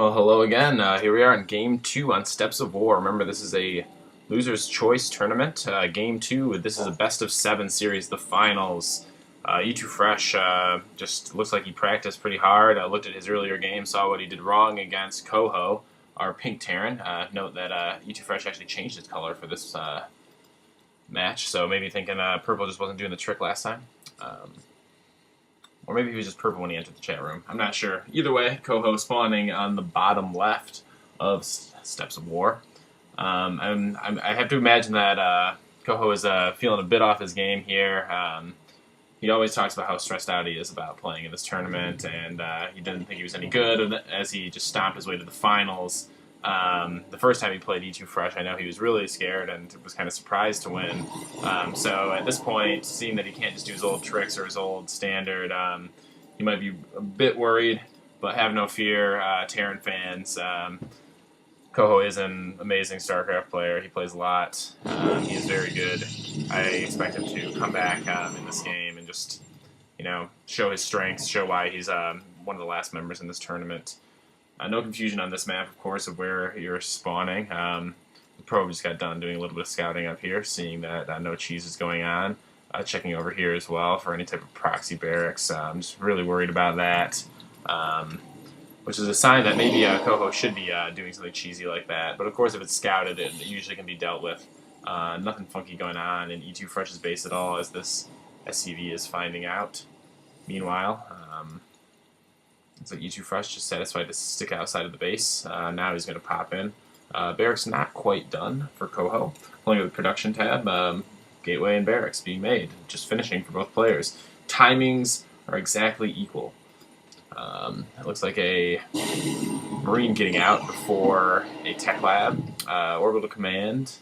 Well, hello again. Here we are in Game 2 on Steps of War. Remember, this is a Loser's Choice tournament. Game 2, this is a best-of-7 series, the finals. ETOOFRESH just looks like he practiced pretty hard. I looked at his earlier game, saw what he did wrong against KOHO, our Pink Terran. Note that ETOOFRESH actually changed its color for this match, so maybe thinking purple just wasn't doing the trick last time. Or maybe he was just purple when he entered the chat room. I'm not sure. Either way, KOHO spawning on the bottom left of Steps of War. I have to imagine that KOHO is feeling a bit off his game here. He always talks about how stressed out he is about playing in this tournament, and he didn't think he was any good as he just stomped his way to the finals. The first time he played ETOOFRESH, I know he was really scared and was kind of surprised to win. So at this point, seeing that he can't just do his old tricks or his old standard, he might be a bit worried, but have no fear, Terran fans. KOHO is an amazing StarCraft player. He plays a lot. He is very good. I expect him to come back in this game and just, show his strengths, show why he's one of the last members in this tournament. No confusion on this map, of course, of where you're spawning. The probe just got done doing a little bit of scouting up here, seeing that no cheese is going on. Checking over here as well for any type of proxy barracks. I'm just really worried about that, which is a sign that maybe KOHO should be doing something cheesy like that. But of course, if it's scouted, it usually can be dealt with. Nothing funky going on in ETOOFRESH's base at all, as this SCV is finding out. Meanwhile, so ETOOFRESH just satisfied to stick outside of the base. Now he's going to pop in. Barracks not quite done for KOHO. Pulling up the production tab, gateway and barracks being made. Just finishing for both players. Timings are exactly equal. It looks like a Marine getting out before a tech lab. Orbital command.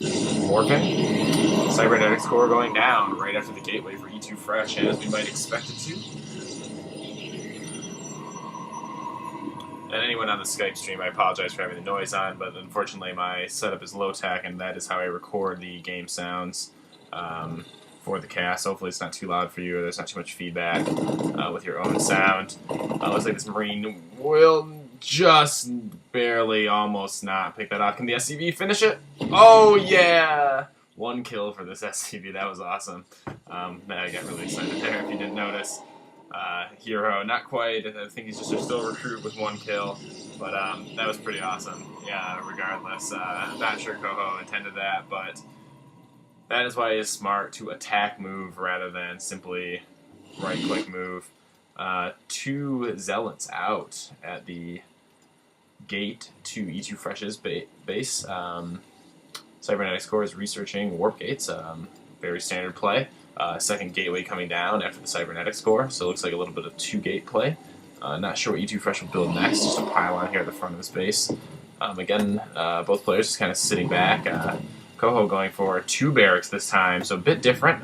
Morphing. Cybernetics core going down right after the gateway for ETOOFRESH, as we might expect it to. And anyone on the Skype stream, I apologize for having the noise on, but unfortunately my setup is low-tech, and that is how I record the game sounds for the cast. Hopefully it's not too loud for you, or there's not too much feedback with your own sound. Looks like this Marine will just barely, almost not pick that off. Can the SCV finish it? Oh, yeah! One kill for this SCV. That was awesome. I got really excited there if you didn't notice. Hero, not quite. I think he's just still a recruit with one kill, but that was pretty awesome. Yeah, regardless, not sure KOHO intended that, but that is why it's smart to attack move rather than simply right-click move. Two zealots out at the gate to ETOOFRESH's base. Cybernetics core is researching warp gates. Very standard play. Second gateway coming down after the Cybernetics core, so it looks like a little bit of two-gate play. Not sure what ETOOFRESH will build next, just a pylon here at the front of his base. Again, both players just kind of sitting back. KOHO going for two barracks this time, so a bit different.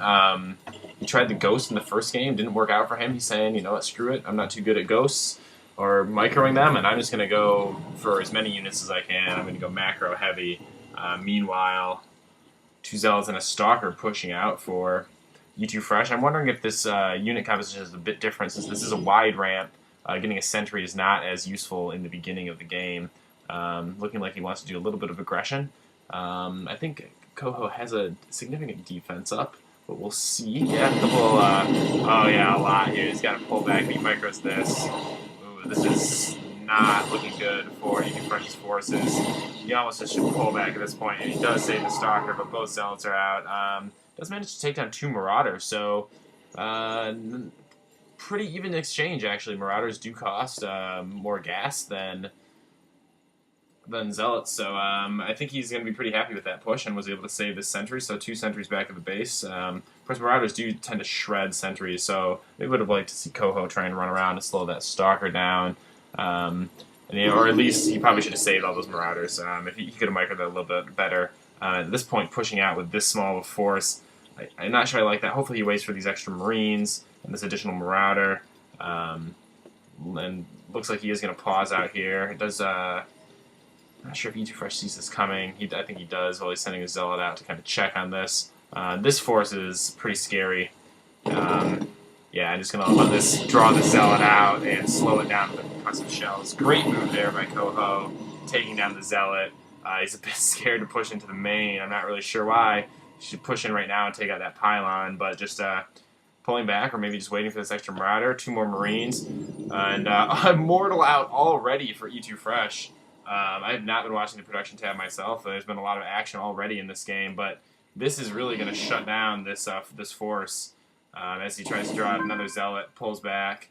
He tried the ghost in the first game, didn't work out for him. He's saying, you know what, screw it, I'm not too good at ghosts or microing them, and I'm just going to go for as many units as I can. I'm going to go macro heavy. Meanwhile, two zealots and a stalker pushing out for ETOOFRESH. I'm wondering if this unit composition is a bit different, since this is a wide ramp. Getting a sentry is not as useful in the beginning of the game. Looking like he wants to do a little bit of aggression. I think KOHO has a significant defense up, but we'll see. Yeah, a couple, oh yeah, a lot here. He's got to pull back. He micros this. Ooh, this is not looking good for ETOOFRESH's forces. He almost just should pull back at this point, and he does save the stalker, but both zealots are out. Does manage to take down two Marauders, so pretty even exchange, actually. Marauders do cost more gas than Zealots, so I think he's going to be pretty happy with that push and was able to save this sentry, so two sentries back at the base. Of course, Marauders do tend to shred sentries, so we would have liked to see KOHO try and run around and slow that stalker down. Or at least he probably should have saved all those Marauders. If he could have microed that a little bit better. At this point, pushing out with this small of a force, I'm not sure I like that. Hopefully he waits for these extra Marines and this additional Marauder. And looks like he is going to pause out here. It does, not sure if ETOOFRESH sees this coming. I think he does while he's sending his Zealot out to kind of check on this. This force is pretty scary. Yeah, I'm just going to let this draw the Zealot out and slow it down with the conquest of shells. Great move there by KOHO, taking down the Zealot. He's a bit scared to push into the main. I'm not really sure why. He should push in right now and take out that pylon, but just pulling back, or maybe just waiting for this extra Marauder. 2 more Marines, and Immortal out already for ETOOFRESH. I have not been watching the production tab myself. There's been a lot of action already in this game, but this is really going to shut down this this force as he tries to draw out another Zealot, pulls back.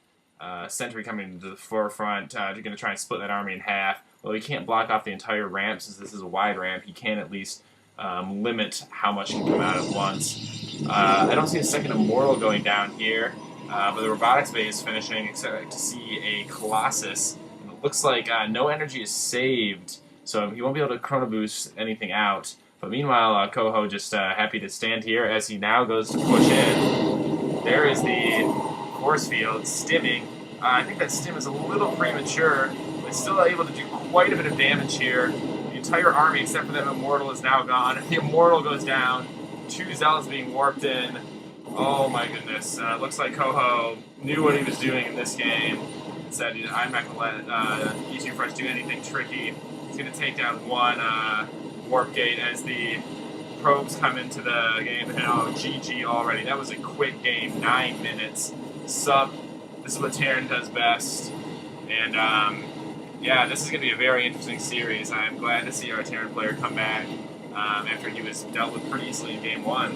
Sentry coming to the forefront, going to try and split that army in half. Well, he can't block off the entire ramp since this is a wide ramp. He can at least limit how much can come out at once. I don't see a second Immortal going down here, but the robotics bay is finishing, except to see a Colossus. And it looks like no energy is saved, so he won't be able to chrono boost anything out. But meanwhile, KOHO just happy to stand here as he now goes to push in. There is the force field stimming. I think that stim is a little premature, but still able to do quite a bit of damage here. The entire army, except for that Immortal, is now gone. The Immortal goes down. 2 Zealots being warped in. Oh my goodness. Looks like KOHO knew what he was doing in this game and said, I'm not going to let ETOOFRESH do anything tricky. He's going to take down 1 warp gate as the probes come into the game. And oh, GG already. That was a quick game. 9 minutes. Sup. This is what Terran does best. And yeah, this is going to be a very interesting series. I'm glad to see our Terran player come back after he was dealt with pretty easily in game 1.